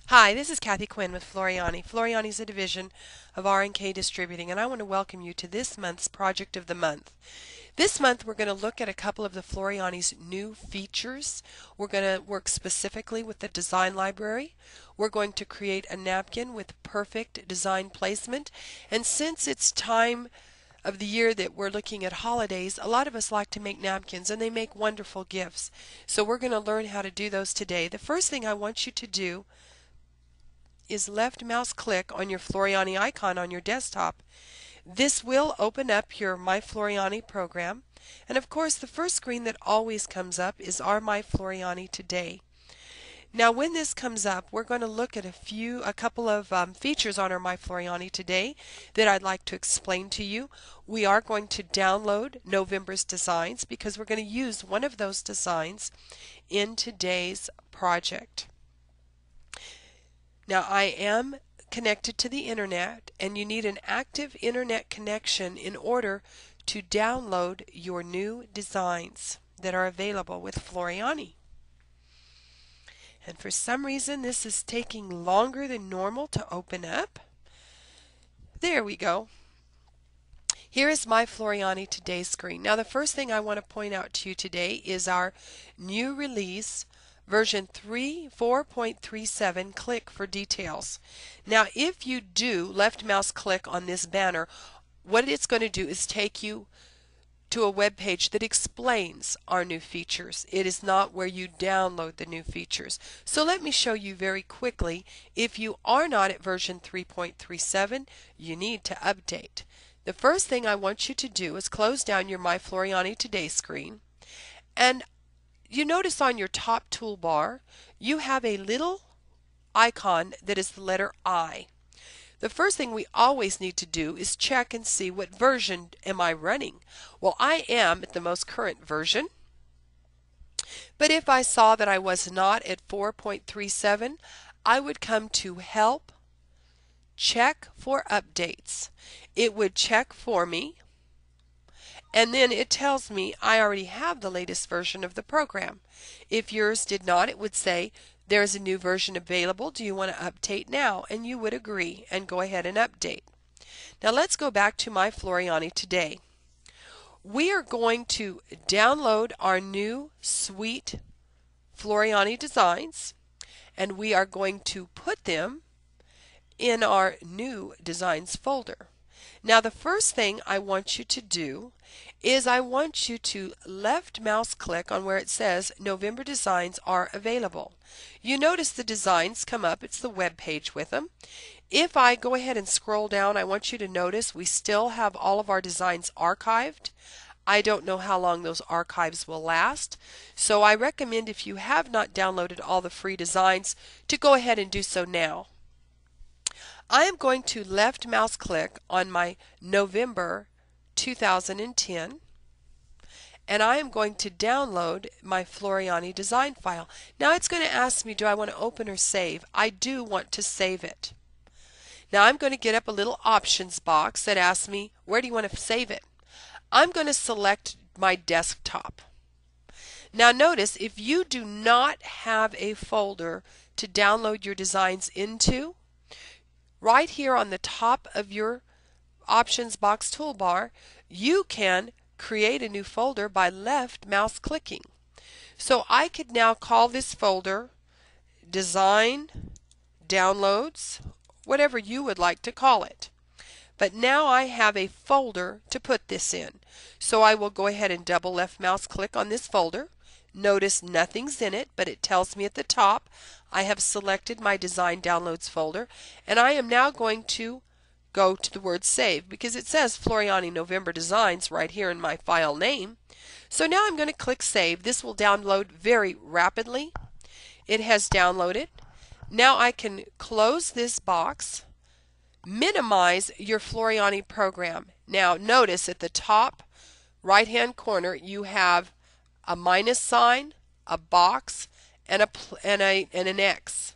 Hi, this is Kathy Quinn with Floriani. Floriani is a division of R&K Distributing, and I want to welcome you to this month's Project of the Month. This month we're going to look at a couple of the Floriani's new features. We're going to work specifically with the design library. We're going to create a napkin with perfect design placement, and since it's time of the year that we're looking at holidays, a lot of us like to make napkins and they make wonderful gifts. So we're going to learn how to do those today. The first thing I want you to do is left mouse click on your Floriani icon on your desktop. This will open up your My Floriani program, and of course the first screen that always comes up is our My Floriani Today. Now when this comes up, we're going to look at a couple of features on our My Floriani Today that I'd like to explain to you. We are going to download November's designs because we're going to use one of those designs in today's project. Now I am connected to the internet, and you need an active internet connection in order to download your new designs that are available with Floriani. And for some reason this is taking longer than normal to open up. There we go. Here is My Floriani Today screen. Now the first thing I want to point out to you today is our new release version 4.37. Click for details. Now if you do left mouse click on this banner, what it's going to do is take you to a web page that explains our new features. It is not where you download the new features. So let me show you very quickly. If you are not at version 3.37, you need to update. The first thing I want you to do is close down your My Floriani Today screen, and you notice on your top toolbar you have a little icon that is the letter I. The first thing we always need to do is check and see what version am I running. Well, I am at the most current version, but if I saw that I was not at 4.37, I would come to Help, Check for Updates. It would check for me, and then it tells me I already have the latest version of the program. If yours did not, it would say there's a new version available. Do you want to update now? And you would agree and go ahead and update. Now let's go back to My Floriani Today. We are going to download our new suite Floriani designs, and we are going to put them in our new designs folder. Now the first thing I want you to do is I want you to left mouse click on where it says November designs are available. You notice the designs come up. It's the web page with them. If I go ahead and scroll down, I want you to notice we still have all of our designs archived. I don't know how long those archives will last, so I recommend, if you have not downloaded all the free designs, to go ahead and do so now. I am going to left mouse click on my November 2010, and I am going to download my Floriani design file. Now it's going to ask me, do I want to open or save? I do want to save it. Now I'm going to get up a little options box that asks me, where do you want to save it? I'm going to select my desktop. Now notice, if you do not have a folder to download your designs into, right here on the top of your options box toolbar, you can create a new folder by left mouse clicking. So I could now call this folder Design Downloads, whatever you would like to call it. But now I have a folder to put this in. So I will go ahead and double left mouse click on this folder. Notice nothing's in it, but it tells me at the top I have selected my Design Downloads folder, and I am now going to go to the word Save because it says Floriani November Designs right here in my file name. So now I'm going to click Save. This will download very rapidly. It has downloaded. Now I can close this box, minimize your Floriani program. Now notice at the top right hand corner you have a minus sign, a box, and an X.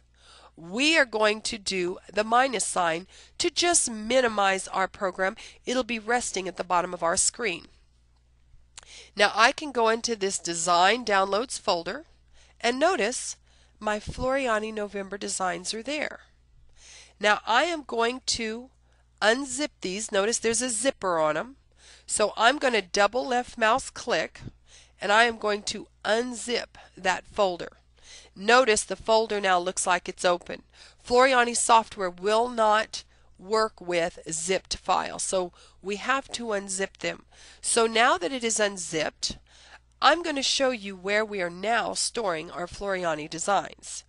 We are going to do the minus sign to just minimize our program. It'll be resting at the bottom of our screen. Now I can go into this Design Downloads folder, and notice my Floriani November designs are there. Now I am going to unzip these. Notice there's a zipper on them. So I'm going to double left mouse click and I am going to unzip that folder. Notice the folder now looks like it's open. Floriani software will not work with zipped files, so we have to unzip them. So now that it is unzipped, I'm going to show you where we are now storing our Floriani designs.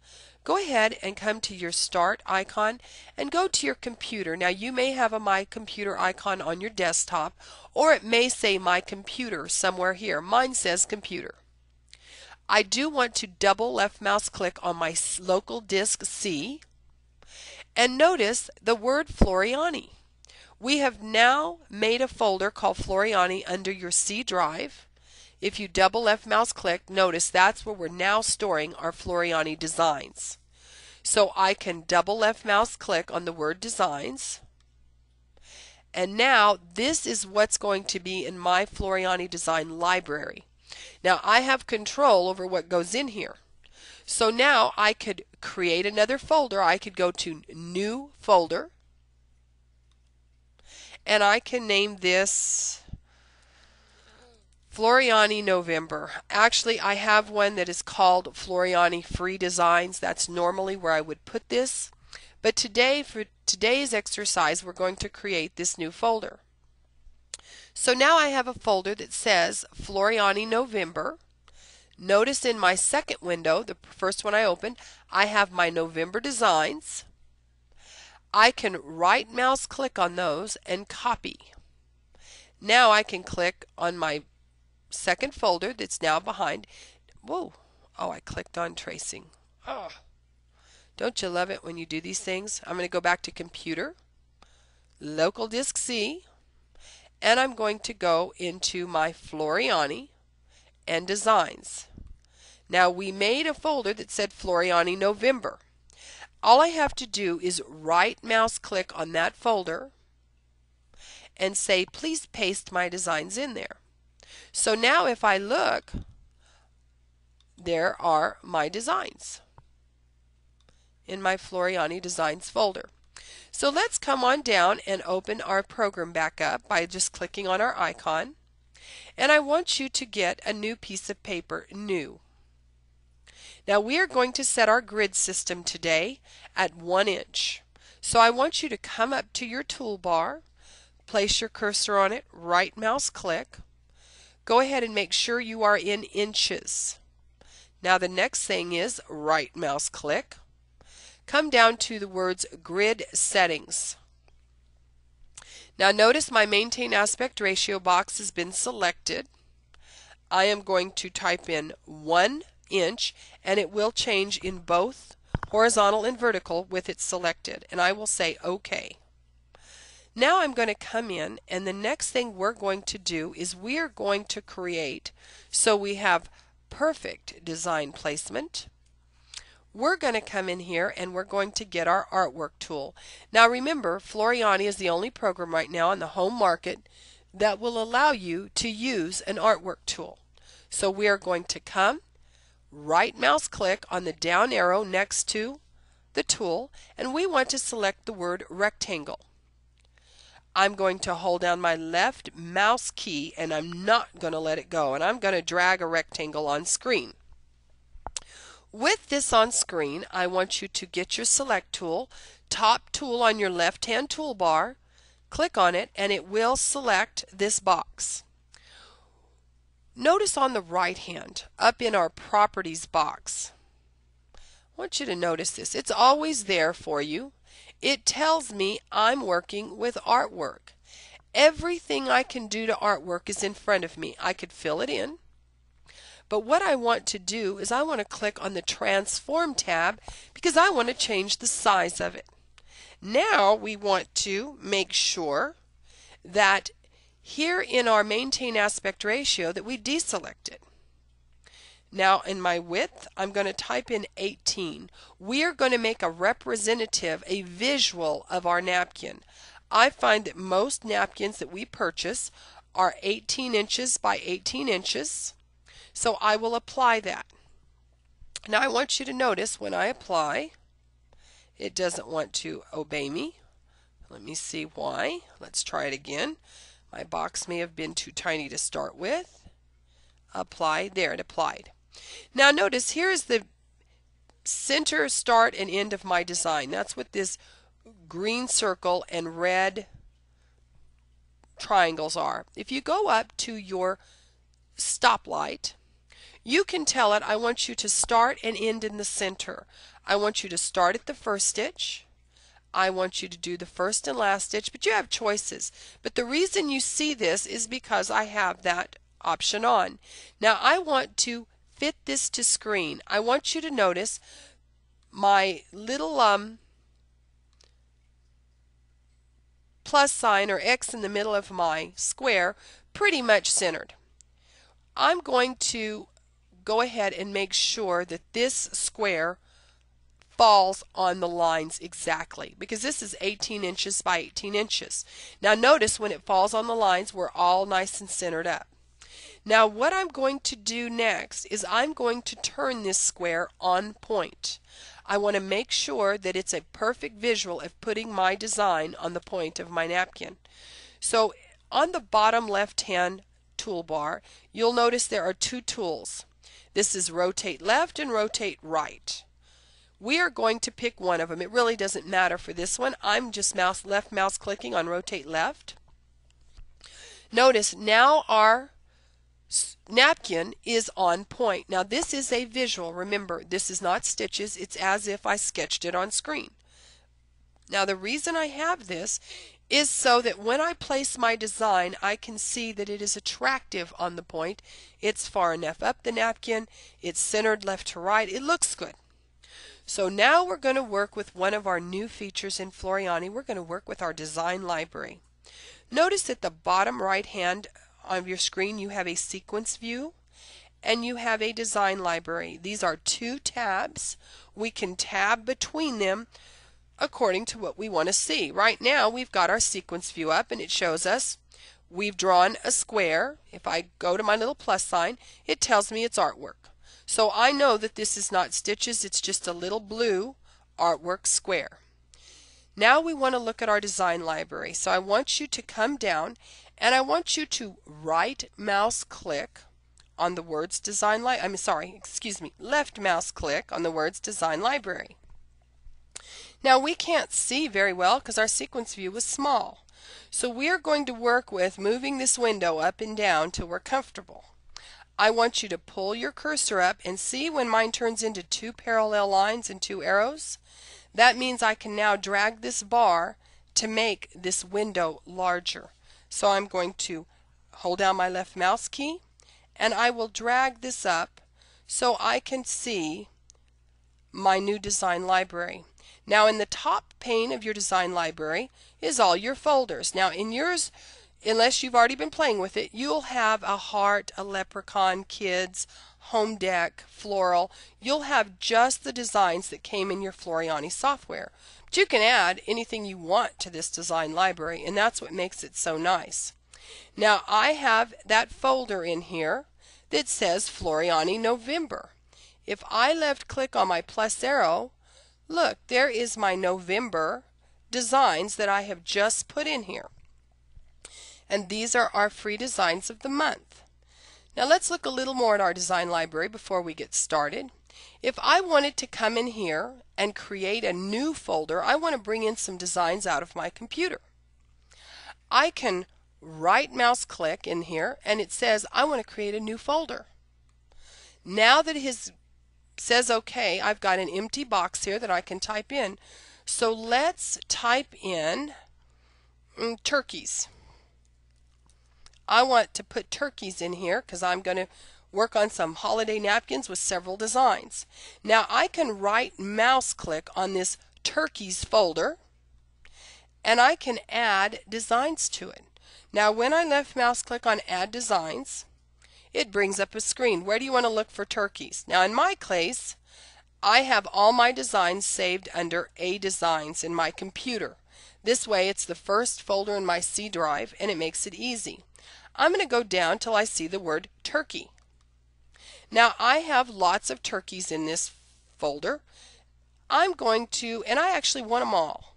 Go ahead and come to your Start icon and go to your computer. Now you may have a My Computer icon on your desktop, or it may say My Computer somewhere here. Mine says Computer. I do want to double left mouse click on my local disk C, and notice the word Floriani. We have now made a folder called Floriani under your C drive. If you double left mouse click, notice that's where we're now storing our Floriani designs. So I can double left mouse click on the word designs. And now this is what's going to be in my Floriani design library. Now I have control over what goes in here. So now I could create another folder. I could go to New Folder. And I can name this Floriani November. Actually, I have one that is called Floriani Free Designs. That's normally where I would put this. But today, for today's exercise, we're going to create this new folder. So now I have a folder that says Floriani November. Notice in my second window, the first one I opened, I have my November designs. I can right mouse click on those and copy. Now I can click on my second folder that's now behind. Whoa! Oh, I clicked on tracing. Oh, don't you love it when you do these things? I'm going to go back to Computer, Local Disk C, and I'm going to go into my Floriani and Designs. Now we made a folder that said Floriani November. All I have to do is right mouse click on that folder and say, please paste my designs in there. So now if I look, there are my designs in my Floriani Designs folder. So let's come on down and open our program back up by just clicking on our icon. And I want you to get a new piece of paper, New. Now we are going to set our grid system today at 1 inch. So I want you to come up to your toolbar, place your cursor on it, right mouse click. Go ahead and make sure you are in inches. Now the next thing is right mouse click. Come down to the words Grid Settings. Now notice my Maintain Aspect Ratio box has been selected. I am going to type in 1 inch and it will change in both horizontal and vertical with it selected, and I will say OK. Now I'm going to come in, and the next thing we're going to do is we are going to create, so we have perfect design placement. We're going to come in here and we're going to get our artwork tool. Now remember, Floriani is the only program right now on the home market that will allow you to use an artwork tool. So we are going to come, right mouse click on the down arrow next to the tool, and we want to select the word rectangle. I'm going to hold down my left mouse key and I'm not going to let it go, and I'm going to drag a rectangle on screen. With this on screen, I want you to get your select tool, top tool on your left hand toolbar, click on it and it will select this box. Notice on the right hand, up in our properties box, I want you to notice this. It's always there for you. It tells me I'm working with artwork. Everything I can do to artwork is in front of me. I could fill it in. But what I want to do is I want to click on the Transform tab because I want to change the size of it. Now we want to make sure that here in our Maintain Aspect Ratio that we deselect it. Now in my width, I'm going to type in 18. We are going to make a representative, a visual of our napkin. I find that most napkins that we purchase are 18 inches by 18 inches. So I will apply that. Now I want you to notice when I apply, it doesn't want to obey me. Let me see why. Let's try it again. My box may have been too tiny to start with. Apply. There, it applied. Now notice here is the center, start, and end of my design. That's what this green circle and red triangles are. If you go up to your stoplight, you can tell it, I want you to start and end in the center. I want you to start at the first stitch. I want you to do the first and last stitch, but you have choices. But the reason you see this is because I have that option on. Now I want to fit this to screen. I want you to notice my little plus sign or X in the middle of my square pretty much centered. I'm going to go ahead and make sure that this square falls on the lines exactly, because this is 18 inches by 18 inches. Now notice when it falls on the lines, we're all nice and centered up. Now what I'm going to do next is I'm going to turn this square on point. I want to make sure that it's a perfect visual of putting my design on the point of my napkin. So on the bottom left hand toolbar, you'll notice there are two tools. This is rotate left and rotate right. We are going to pick one of them. It really doesn't matter for this one. I'm just left mouse clicking on rotate left. Notice now our napkin is on point. Now this is a visual. Remember, this is not stitches. It's as if I sketched it on screen. Now the reason I have this is so that when I place my design, I can see that it is attractive on the point. It's far enough up the napkin. It's centered left to right. It looks good. So now we're going to work with one of our new features in Floriani. We're going to work with our design library. Notice at the bottom right hand of your screen you have a sequence view and you have a design library. These are two tabs. We can tab between them according to what we want to see. Right now we've got our sequence view up and it shows us we've drawn a square. If I go to my little plus sign, it tells me it's artwork. So I know that this is not stitches, it's just a little blue artwork square. Now we want to look at our design library. So I want you to come down and I want you to right mouse click on the words design left mouse click on the words design library. Now we can't see very well because our sequence view was small. So we're going to work with moving this window up and down till we're comfortable. I want you to pull your cursor up and see when mine turns into two parallel lines and two arrows. That means I can now drag this bar to make this window larger. So I'm going to hold down my left mouse key and I will drag this up so I can see my new design library. Now in the top pane of your design library is all your folders. Now in yours, unless you've already been playing with it, you'll have a heart, a leprechaun, kids, home deck, floral. You'll have just the designs that came in your Floriani software. But you can add anything you want to this design library, and that's what makes it so nice. Now I have that folder in here that says Floriani November. If I left click on my plus arrow, look, there is my November designs that I have just put in here. And these are our free designs of the month. Now let's look a little more at our design library before we get started. If I wanted to come in here and create a new folder, I want to bring in some designs out of my computer. I can right mouse click in here and it says I want to create a new folder. Now that it says OK, I've got an empty box here that I can type in. So let's type in turkeys. I want to put turkeys in here because I'm going to work on some holiday napkins with several designs. Now I can right mouse click on this turkeys folder and I can add designs to it. Now when I left mouse click on add designs, it brings up a screen. Where do you want to look for turkeys? Now in my case, I have all my designs saved under A Designs in my computer. This way it's the first folder in my C drive and it makes it easy. I'm going to go down till I see the word turkey. Now I have lots of turkeys in this folder. I'm going to, and I actually want them all.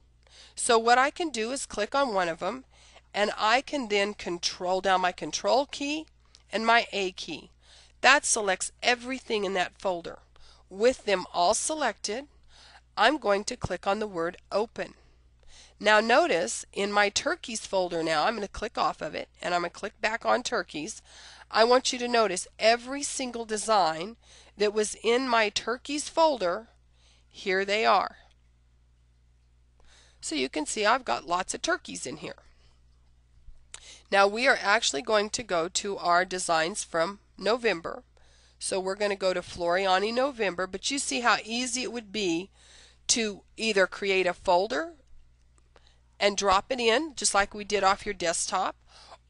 So what I can do is click on one of them, and I can then control down my control key and my A key. That selects everything in that folder. With them all selected, I'm going to click on the word open. Now notice in my turkeys folder now, I'm going to click off of it and I'm going to click back on turkeys. I want you to notice every single design that was in my turkeys folder, here they are. So you can see I've got lots of turkeys in here. Now we are actually going to go to our designs from November. So we're going to go to Floriani November, but you see how easy it would be to either create a folder and drop it in just like we did off your desktop,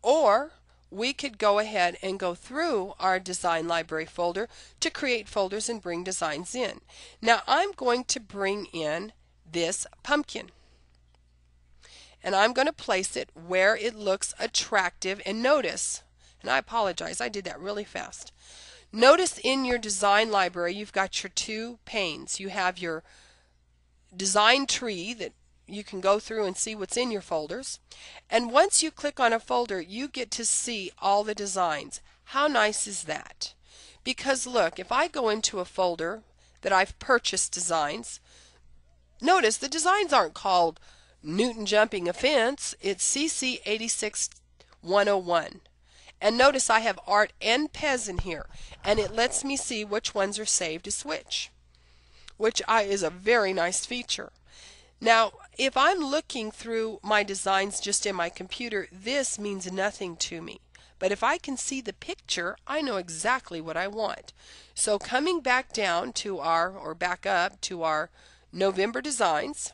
or we could go ahead and go through our design library folder to create folders and bring designs in. Now I'm going to bring in this pumpkin, and I'm going to place it where it looks attractive. And notice, and I apologize, I did that really fast. Notice in your design library you've got your two panes. You have your design tree that you can go through and see what's in your folders. And once you click on a folder, you get to see all the designs. How nice is that? Because look, if I go into a folder that I've purchased designs, notice the designs aren't called Newton jumping a fence. It's CC 86101. And notice I have art and Pez in here, and it lets me see which ones are saved as which is a very nice feature. Now if I'm looking through my designs just in my computer, this means nothing to me. But if I can see the picture, I know exactly what I want. So coming back down to back up to our November designs,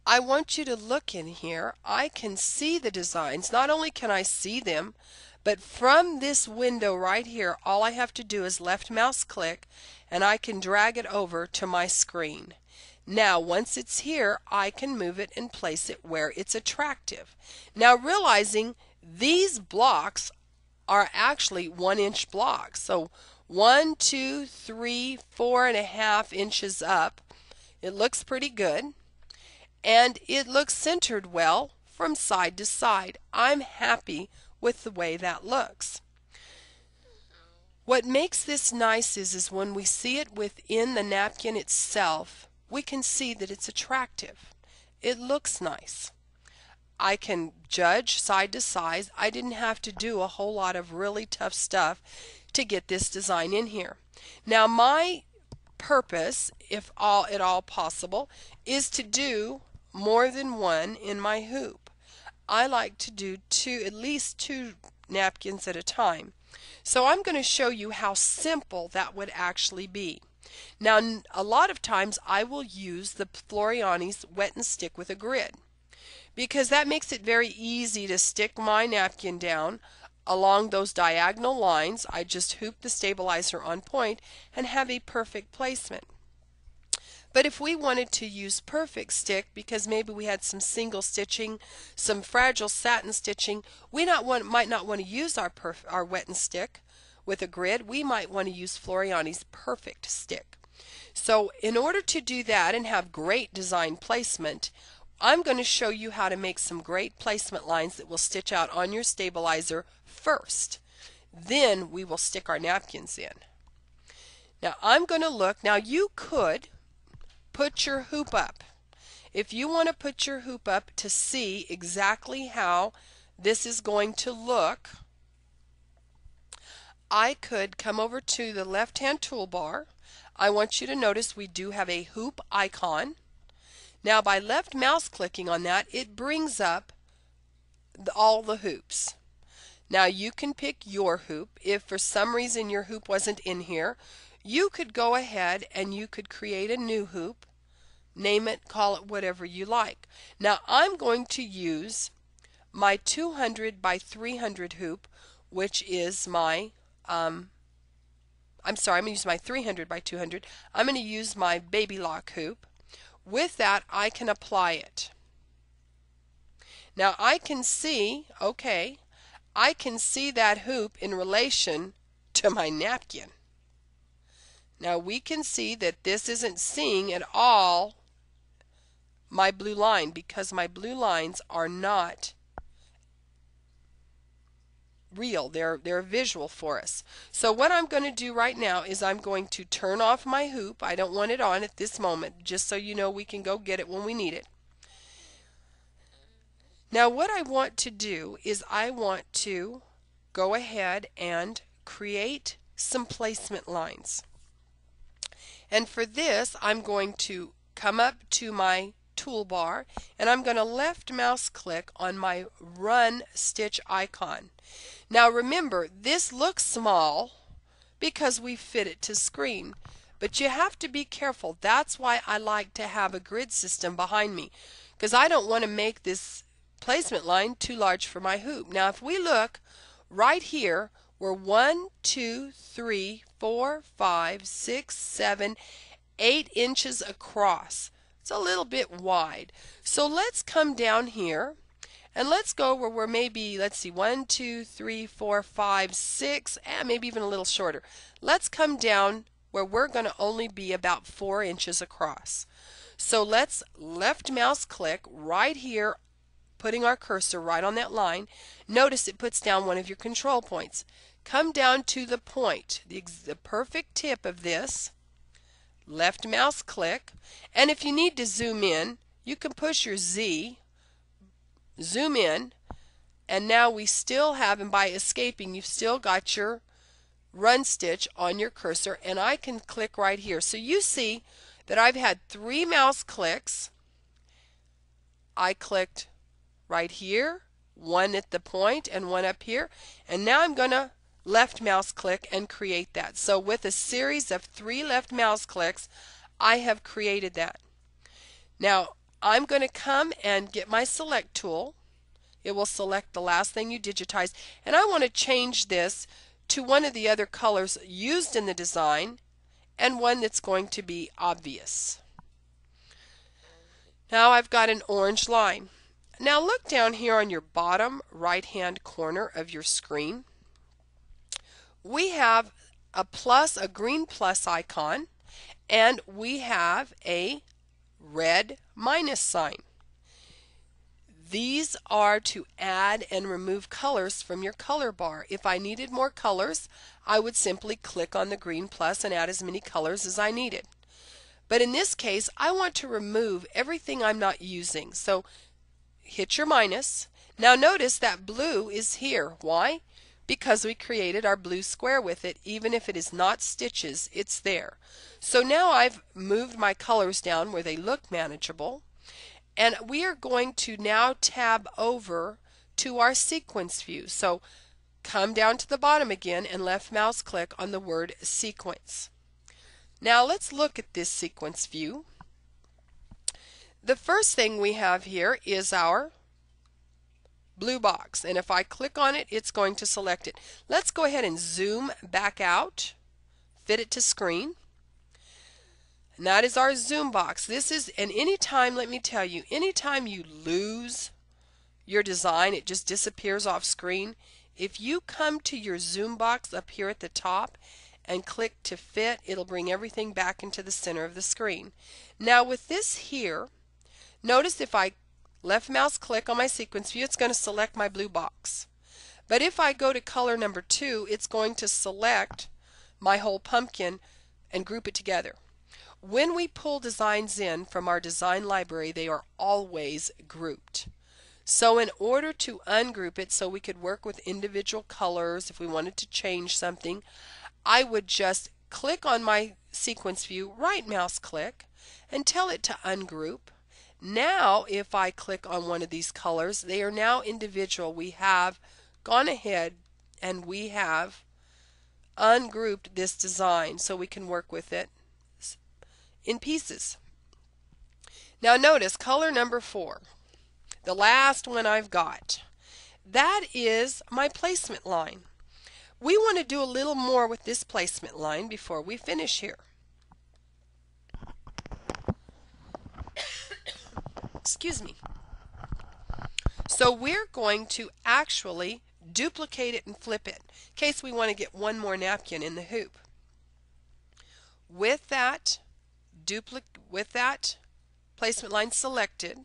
I want you to look in here. I can see the designs. Not only can I see them, but from this window right here, all I have to do is left mouse click and I can drag it over to my screen. Now once it's here, I can move it and place it where it's attractive. Now realizing these blocks are actually 1-inch blocks. So 1, 2, 3, 4.5 inches up. It looks pretty good. And it looks centered well from side to side. I'm happy with the way that looks. What makes this nice is when we see it within the napkin itself, we can see that it's attractive. It looks nice. I can judge side to side. I didn't have to do a whole lot of really tough stuff to get this design in here. Now my purpose, if at all possible, is to do more than one in my hoop. I like to do at least two napkins at a time. So I'm going to show you how simple that would actually be. Now a lot of times I will use the Floriani's wet and stick with a grid, because that makes it very easy to stick my napkin down along those diagonal lines. I just hoop the stabilizer on point and have a perfect placement. But if we wanted to use perfect stick, because maybe we had some single stitching, some fragile satin stitching, we might not want to use our wet and stick with a grid. We might want to use Floriani's perfect stick. So in order to do that and have great design placement, I'm going to show you how to make some great placement lines that will stitch out on your stabilizer first. Then we will stick our napkins in. Now I'm going to look. Now you could put your hoop up. If you want to put your hoop up to see exactly how this is going to look, I could come over to the left-hand toolbar. I want you to notice we do have a hoop icon. Now by left mouse clicking on that, it brings up all the hoops. Now you can pick your hoop. If for some reason your hoop wasn't in here, you could go ahead and you could create a new hoop. Name it, call it whatever you like. Now I'm going to use my 200 by 300 hoop, which is my I'm going to use my 300 by 200. I'm going to use my baby lock hoop. With that, I can apply it. Now I can see, okay, I can see that hoop in relation to my napkin. Now we can see that this isn't seeing at all my blue line because my blue lines are not real. They're visual for us. So what I'm going to do right now is I'm going to turn off my hoop. I don't want it on at this moment, just so you know we can go get it when we need it. Now what I want to do is I want to go ahead and create some placement lines. And for this I'm going to come up to my toolbar and I'm going to left mouse click on my run stitch icon. Now remember, this looks small because we fit it to screen, but you have to be careful. That's why I like to have a grid system behind me, because I don't want to make this placement line too large for my hoop. Now if we look right here, we're 1, 2, 3, 4, 5, 6, 7, 8 inches across. It's a little bit wide. So let's come down here and let's go where we're maybe, let's see, 1, 2, 3, 4, 5, 6, and maybe even a little shorter. Let's come down where we're going to only be about 4 inches across. So let's left mouse click right here, putting our cursor right on that line. Notice it puts down one of your control points. Come down to the point, the perfect tip of this, left mouse click, and if you need to zoom in, you can push your Z, zoom in, and now we still have, and by escaping, you've still got your run stitch on your cursor, and I can click right here. So you see that I've had 3 mouse clicks. I clicked right here, 1 at the point and 1 up here, and now I'm going to left mouse click and create that. So with a series of 3 left mouse clicks, I have created that. Now I'm going to come and get my select tool. It will select the last thing you digitize, and I want to change this to one of the other colors used in the design and one that's going to be obvious. Now I've got an orange line. Now look down here on your bottom right hand corner of your screen. We have a green plus icon, and we have a red minus sign. These are to add and remove colors from your color bar. If I needed more colors, I would simply click on the green plus and add as many colors as I needed. But in this case, I want to remove everything I'm not using. So hit your minus. Now notice that blue is here. Why? Because we created our blue square with it. Even if it is not stitches, it's there. So now I've moved my colors down where they look manageable. And we are going to now tab over to our sequence view. So come down to the bottom again and left mouse click on the word sequence. Now let's look at this sequence view. The first thing we have here is our blue box, and if I click on it, it's going to select it. Let's go ahead and zoom back out, fit it to screen. And that is our zoom box. This is, and anytime, let me tell you, anytime you lose your design, it just disappears off screen. If you come to your zoom box up here at the top and click to fit, it'll bring everything back into the center of the screen. Now with this here, notice if I left mouse click on my sequence view, it's going to select my blue box. But if I go to color number 2, it's going to select my whole pumpkin and group it together. When we pull designs in from our design library, they are always grouped. So in order to ungroup it so we could work with individual colors, if we wanted to change something, I would just click on my sequence view, right mouse click, and tell it to ungroup. Now if I click on one of these colors, they are now individual. We have gone ahead and we have ungrouped this design so we can work with it in pieces. Now notice color number 4, the last one I've got. That is my placement line. We want to do a little more with this placement line before we finish here. Excuse me. So we're going to actually duplicate it and flip it in case we want to get one more napkin in the hoop. With that placement line selected,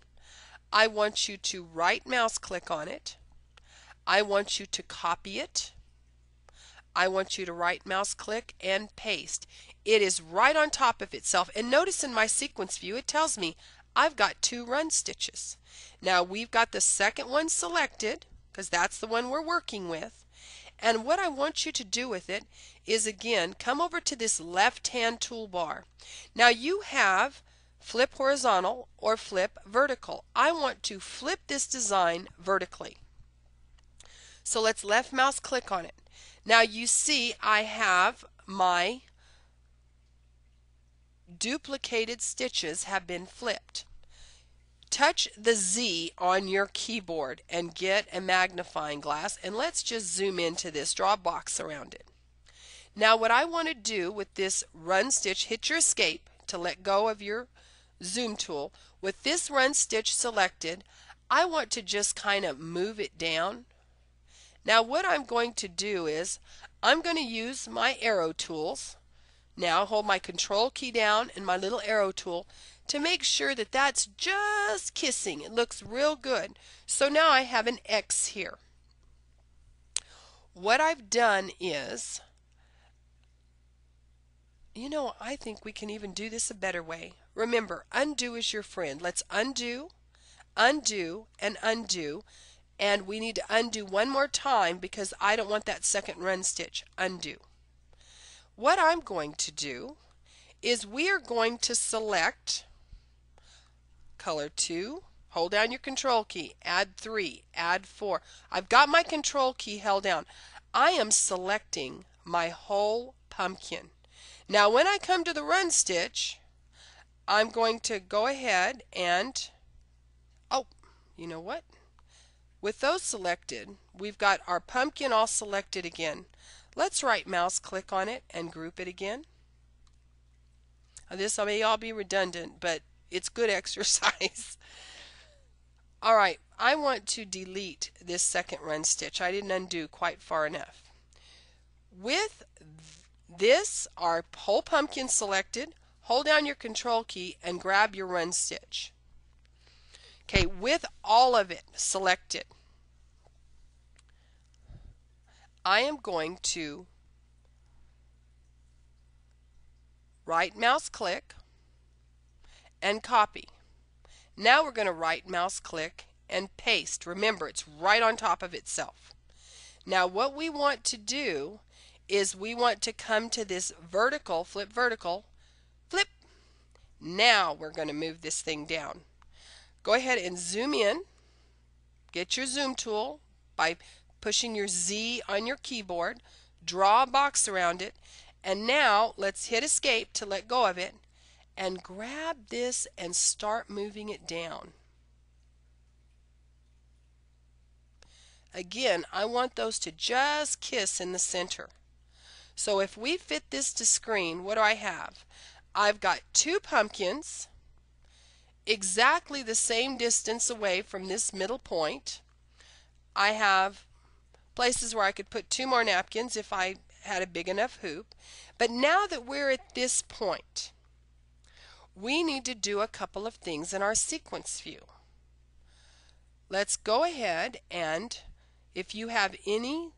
I want you to right mouse click on it. I want you to copy it. I want you to right mouse click and paste. It is right on top of itself, and notice in my sequence view it tells me I've got 2 run stitches. Now we've got the second one selected because that's the one we're working with, and what I want you to do with it is, again, come over to this left hand toolbar. Now you have flip horizontal or flip vertical. I want to flip this design vertically. So let's left mouse click on it. Now you see I have my duplicated stitches have been flipped. Touch the Z on your keyboard and get a magnifying glass, and let's just zoom into this, draw a box around it. Now what I want to do with this run stitch, hit your escape to let go of your zoom tool. With this run stitch selected, I want to just kind of move it down. Now what I'm going to do is I'm going to use my arrow tools. Now hold my control key down and my little arrow tool to make sure that that's just kissing. It looks real good. So now I have an X here. What I've done is, I think we can even do this a better way. Remember, undo is your friend. Let's undo, undo, and undo. And we need to undo one more time because I don't want that second run stitch. Undo. What I'm going to do is we are going to select color 2, hold down your control key, add 3, add 4. I've got my control key held down. I am selecting my whole pumpkin. Now when I come to the run stitch, I'm going to go ahead and, you know what? With those selected, we've got our pumpkin all selected again. Let's right mouse click on it and group it again. This may all be redundant, but it's good exercise. Alright, I want to delete this second run stitch. I didn't undo quite far enough. With this, our whole pumpkin selected, hold down your control key and grab your run stitch. Okay, with all of it selected, I am going to right mouse click and copy. Now we're going to right mouse click and paste. Remember, it's right on top of itself. Now what we want to do is we want to come to this vertical, flip vertical, flip. Now we're going to move this thing down. Go ahead and zoom in. Get your zoom tool by pushing your Z on your keyboard. Draw a box around it. And now let's hit escape to let go of it and grab this and start moving it down. Again, I want those to just kiss in the center. So if we fit this to screen, what do I have? I've got 2 pumpkins exactly the same distance away from this middle point. I have places where I could put 2 more napkins if I had a big enough hoop. But now that we're at this point, we need to do a couple of things in our sequence view. Let's go ahead and, if you have any,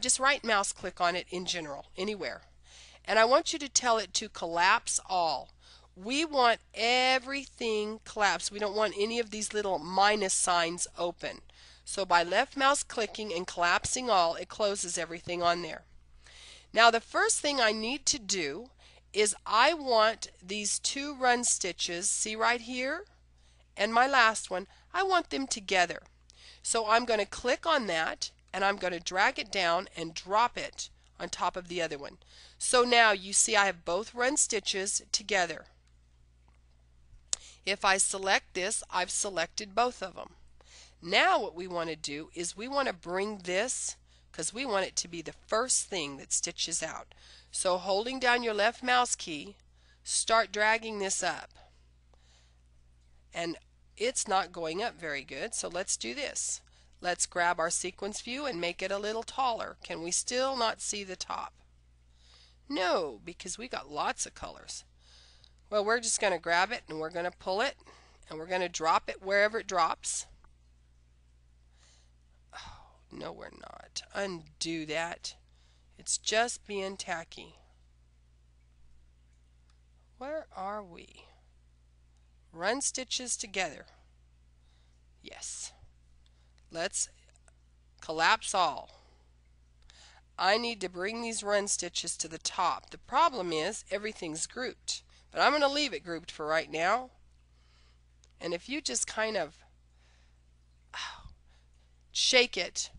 just right mouse click on it in general, anywhere. And I want you to tell it to collapse all. We want everything collapsed. We don't want any of these little minus signs open. So by left mouse clicking and collapsing all, it closes everything on there. Now the first thing I need to do is I want these 2 run stitches, see right here, and my last one, I want them together. So I'm going to click on that and I'm going to drag it down and drop it on top of the other one. So now you see I have both run stitches together. If I select this, I've selected both of them. Now what we want to do is we want to bring this, because we want it to be the first thing that stitches out. So holding down your left mouse key, start dragging this up. And it's not going up very good, so let's do this. Let's grab our sequence view and make it a little taller. Can we still not see the top? No, because we got lots of colors. Well, we're just going to grab it and we're going to pull it and we're going to drop it wherever it drops. Oh, no, we're not. Undo that. It's just being tacky. Where are we? Run stitches together. Yes. Let's collapse all. I need to bring these run stitches to the top. The problem is everything's grouped, but I'm going to leave it grouped for right now. And if you just kind of shake it,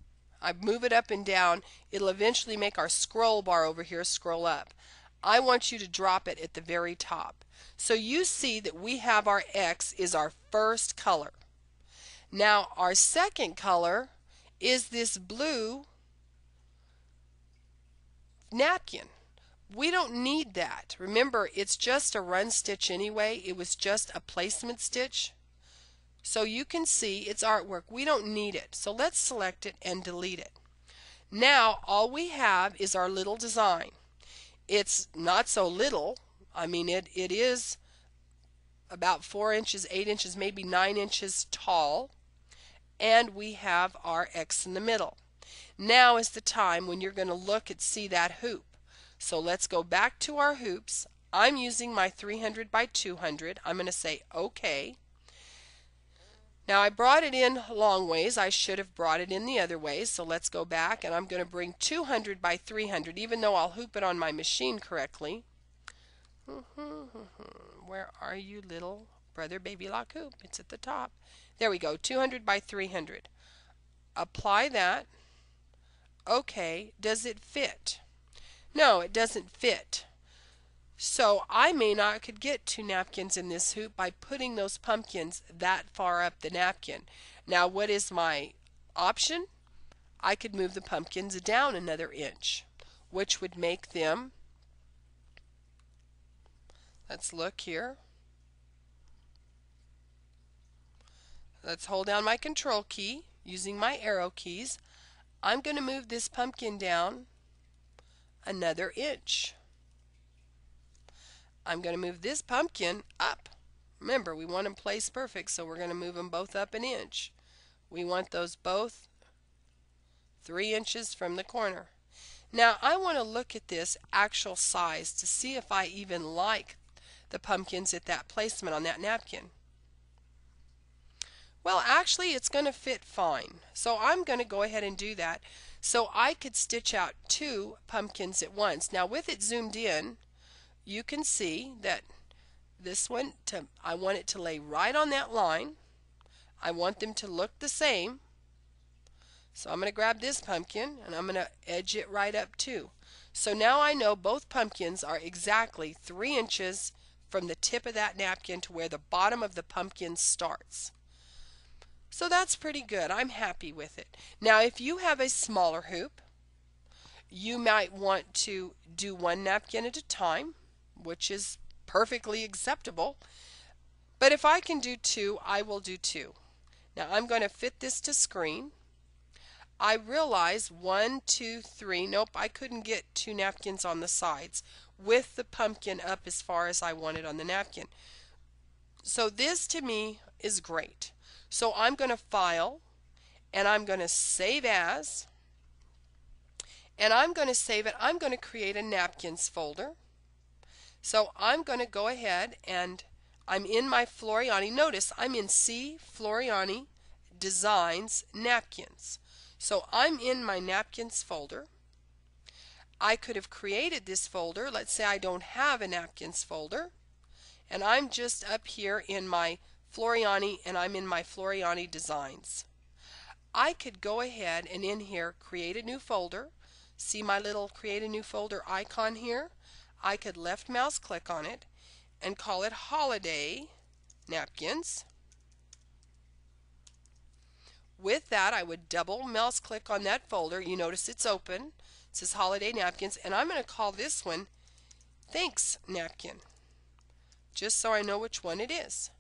I move it up and down, it'll eventually make our scroll bar over here scroll up. I want you to drop it at the very top. So you see that we have our X is our first color. Now our second color is this blue napkin. We don't need that. Remember, it's just a run stitch anyway. It was just a placement stitch. So you can see it's artwork. We don't need it. So let's select it and delete it. Now all we have is our little design. It's not so little. I mean, it is about 4 inches, 8 inches, maybe 9 inches tall. And we have our X in the middle. Now is the time when you're going to look and see that hoop. So let's go back to our hoops. I'm using my 300 by 200. I'm going to say OK. Now I brought it in long ways. I should have brought it in the other way. So let's go back and I'm going to bring 200 by 300 even though I'll hoop it on my machine correctly. Where are you, little brother baby lock hoop? It's at the top. There we go, 200 by 300. Apply that. Okay, does it fit? No, it doesn't fit. So I could get 2 napkins in this hoop by putting those pumpkins that far up the napkin. Now what is my option? I could move the pumpkins down another inch, which would make them, let's look here. Let's hold down my control key using my arrow keys. I'm going to move this pumpkin down another inch. I'm going to move this pumpkin up. Remember, we want them placed perfect, so we're going to move them both up an inch. We want those both 3 inches from the corner. Now I want to look at this actual size to see if I even like the pumpkins at that placement on that napkin. Well, actually it's going to fit fine. So I'm going to go ahead and do that. So I could stitch out 2 pumpkins at once. Now with it zoomed in, you can see that this one, I want it to lay right on that line. I want them to look the same. So I'm going to grab this pumpkin and I'm going to edge it right up too. So now I know both pumpkins are exactly 3 inches from the tip of that napkin to where the bottom of the pumpkin starts. So that's pretty good. I'm happy with it. Now if you have a smaller hoop, you might want to do 1 napkin at a time, which is perfectly acceptable. But if I can do 2, I will do 2. Now I'm going to fit this to screen. I realize 1, 2, 3, nope, I couldn't get 2 napkins on the sides with the pumpkin up as far as I wanted on the napkin. So this to me is great. So I'm going to file and I'm going to save as, and I'm going to save it. I'm going to create a napkins folder. So I'm going to go ahead and I'm in my Floriani. Notice I'm in C Floriani Designs Napkins. So I'm in my napkins folder. I could have created this folder. Let's say I don't have a napkins folder and I'm just up here in my Floriani and I'm in my Floriani Designs. I could go ahead and in here create a new folder. See my little create a new folder icon here? I could left mouse click on it and call it Holiday Napkins. With that I would double mouse click on that folder. You notice it's open. It says Holiday Napkins and I'm going to call this one Thanks Napkin, just so I know which one it is.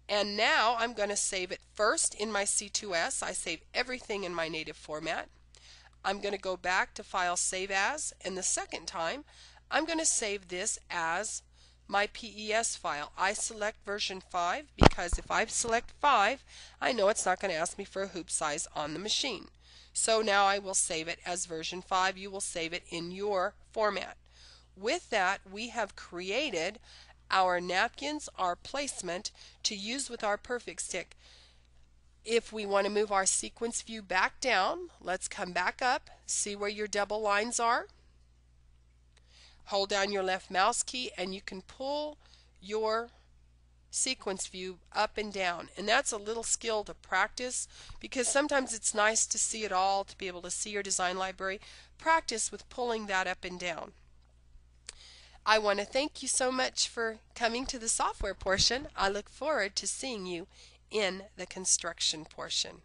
And now I'm going to save it first in my C2S. I save everything in my native format. I'm going to go back to File, Save As, and the second time I'm going to save this as my PES file. I select version 5 because if I select 5, I know it's not going to ask me for a hoop size on the machine. So now I will save it as version 5. You will save it in your format. With that, we have created our napkins, our placement to use with our perfect stick. If we want to move our sequence view back down, let's come back up, see where your double lines are. Hold down your left mouse key and you can pull your sequence view up and down. And that's a little skill to practice because sometimes it's nice to see it all, to be able to see your design library. Practice with pulling that up and down. I want to thank you so much for coming to the software portion. I look forward to seeing you in the construction portion.